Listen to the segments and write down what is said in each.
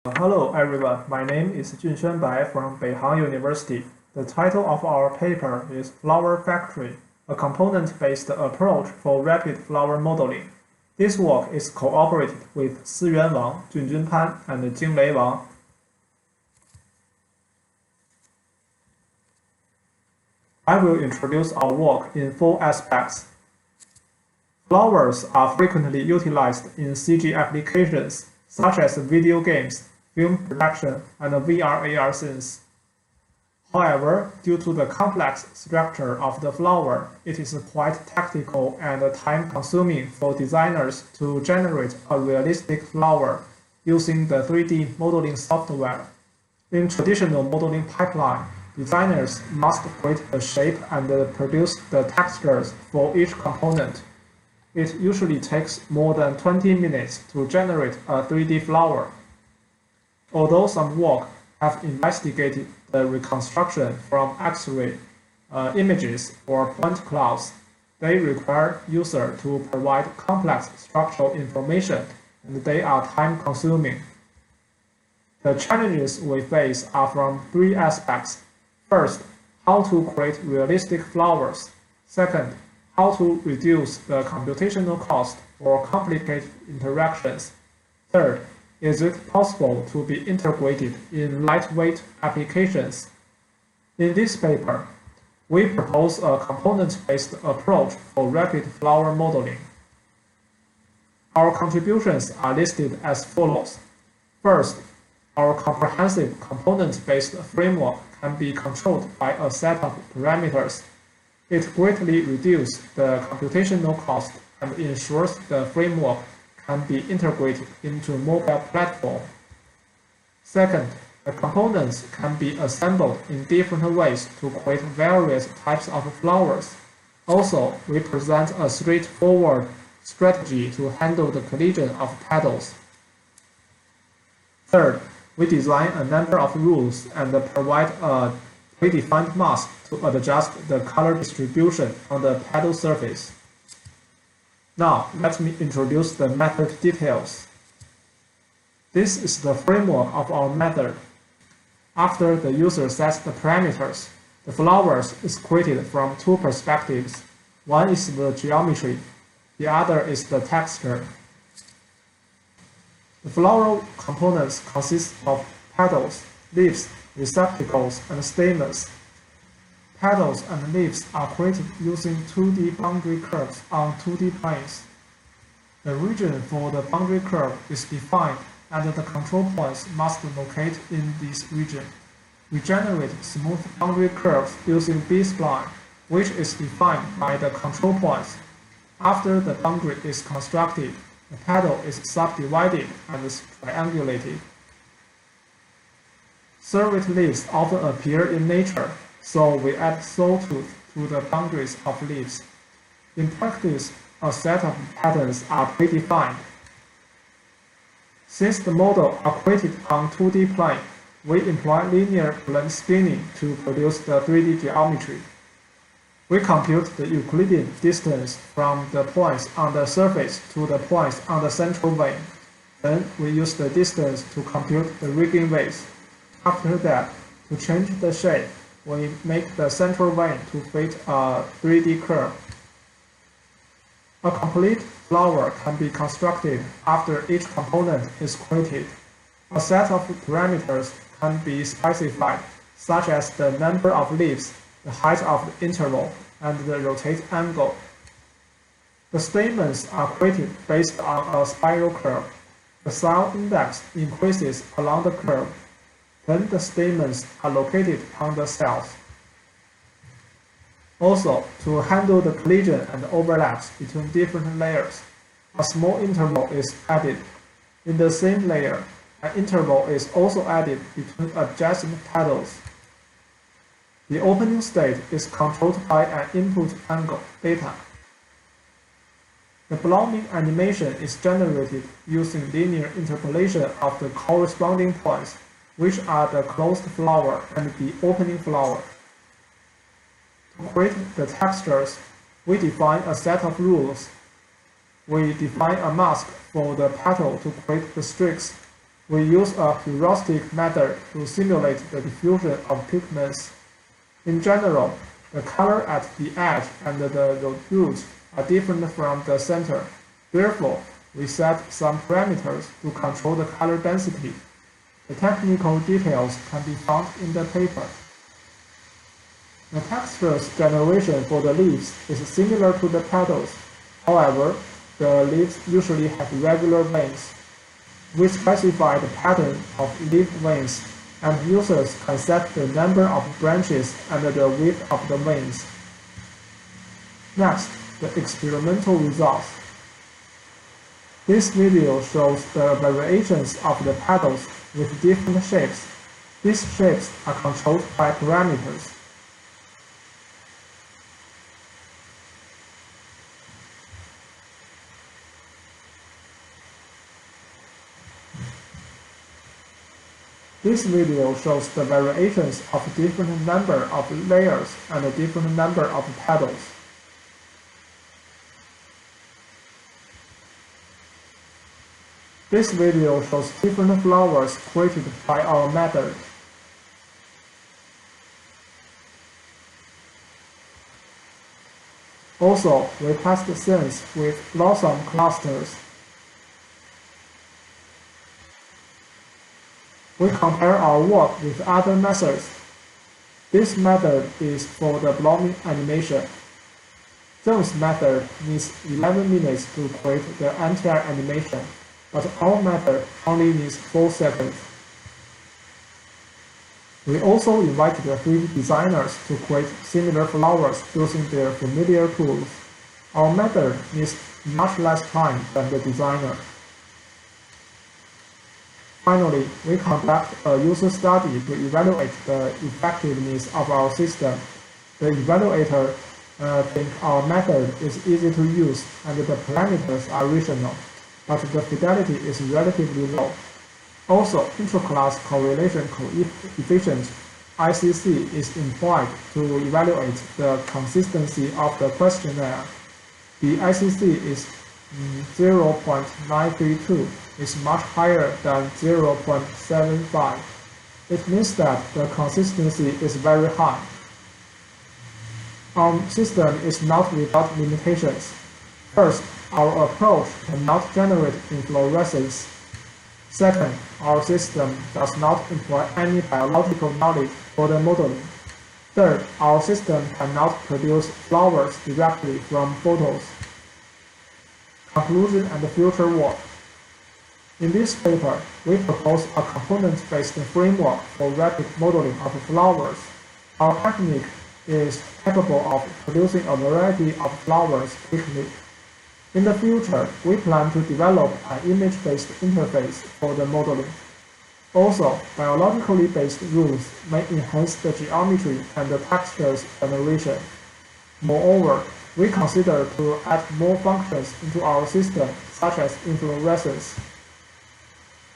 Hello everyone, my name is Junxuan from Beihang University. The title of our paper is Flower Factory, a component-based approach for rapid flower modeling. This work is cooperated with Siyuan Wang, Junjun and Jinglei Wang. I will introduce our work in 4 aspects. Flowers are frequently utilized in CG applications, such as video games, film production, and VR/AR scenes. However, due to the complex structure of the flower, it is quite tactical and time-consuming for designers to generate a realistic flower using the 3D modeling software. In traditional modeling pipeline, designers must create the shape and produce the textures for each component. It usually takes more than 20 minutes to generate a 3D flower. Although some work have investigated the reconstruction from X-ray images or point clouds, they require user to provide complex structural information, and they are time-consuming. The challenges we face are from 3 aspects. First, how to create realistic flowers. Second, how to reduce the computational cost for complicated interactions. Third, is it possible to be integrated in lightweight applications? In this paper, we propose a component-based approach for rapid flower modeling. Our contributions are listed as follows. First, our comprehensive component-based framework can be controlled by a set of parameters. It greatly reduces the computational cost and ensures the framework can be integrated into mobile platform. Second, the components can be assembled in different ways to create various types of flowers. Also, we present a straightforward strategy to handle the collision of petals. Third, we design a number of rules and provide a predefined mask to adjust the color distribution on the petal surface. Now, let me introduce the method details. This is the framework of our method. After the user sets the parameters, the flowers is created from 2 perspectives. One is the geometry, the other is the texture. The floral components consist of petals, leaves, receptacles, and stamens. Petals and leaves are created using 2D boundary curves on 2D planes. The region for the boundary curve is defined, and the control points must locate in this region. We generate smooth boundary curves using B-spline, which is defined by the control points. After the boundary is constructed, the petal is subdivided and triangulated. Serrate leaves often appear in nature, so we add sawtooth to the boundaries of leaves. In practice, a set of patterns are predefined. Since the models are created on 2D plane, we employ linear plane spinning to produce the 3D geometry. We compute the Euclidean distance from the points on the surface to the points on the central vein. Then we use the distance to compute the rigging weights. After that, to change the shape, we make the central vein to fit a 3D curve. A complete flower can be constructed after each component is created. A set of parameters can be specified, such as the number of leaves, the height of the interval, and the rotate angle. The stamens are created based on a spiral curve. The cell index increases along the curve. Then the stamens are located on the cells. Also, to handle the collision and overlaps between different layers, a small interval is added. In the same layer, an interval is also added between adjacent petals. The opening state is controlled by an input angle, theta. The blooming animation is generated using linear interpolation of the corresponding points, which are the closed flower and the opening flower. To create the textures, we define a set of rules. We define a mask for the petal to create the streaks. We use a heuristic method to simulate the diffusion of pigments. In general, the color at the edge and the root are different from the center. Therefore, we set some parameters to control the color density. The technical details can be found in the paper. The textures generation for the leaves is similar to the petals. However, the leaves usually have regular veins. We specify the pattern of leaf veins, and users can set the number of branches and the width of the veins. Next, the experimental results. This video shows the variations of the petals with different shapes. These shapes are controlled by parameters. This video shows the variations of different number of layers and a different number of petals. This video shows different flowers created by our method. Also, we test scenes with blossom clusters. We compare our work with other methods. This method is for the blooming animation. Zheng's method needs 11 minutes to create the entire animation, but our method only needs 4 seconds. We also invited the 3D designers to create similar flowers using their familiar tools. Our method needs much less time than the designer. Finally, we conduct a user study to evaluate the effectiveness of our system. The evaluator thinks our method is easy to use and the parameters are rational, but the fidelity is relatively low. Also, intra-class correlation coefficient (ICC) is employed to evaluate the consistency of the questionnaire. The ICC is 0.932. Is much higher than 0.75. It means that the consistency is very high. Our system is not without limitations. First, our approach cannot generate inflorescence. Second, our system does not employ any biological knowledge for the modeling. Third, our system cannot produce flowers directly from photos. Conclusion and future work. In this paper, we propose a component-based framework for rapid modeling of flowers. Our technique is capable of producing a variety of flowers quickly. In the future, we plan to develop an image-based interface for the modeling. Also, biologically based rules may enhance the geometry and the textures generation. Moreover, we consider to add more functions into our system, such as inflorescence.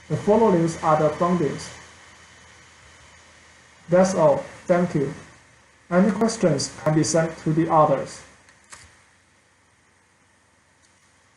The following are the findings. That's all. Thank you. Any questions can be sent to the others.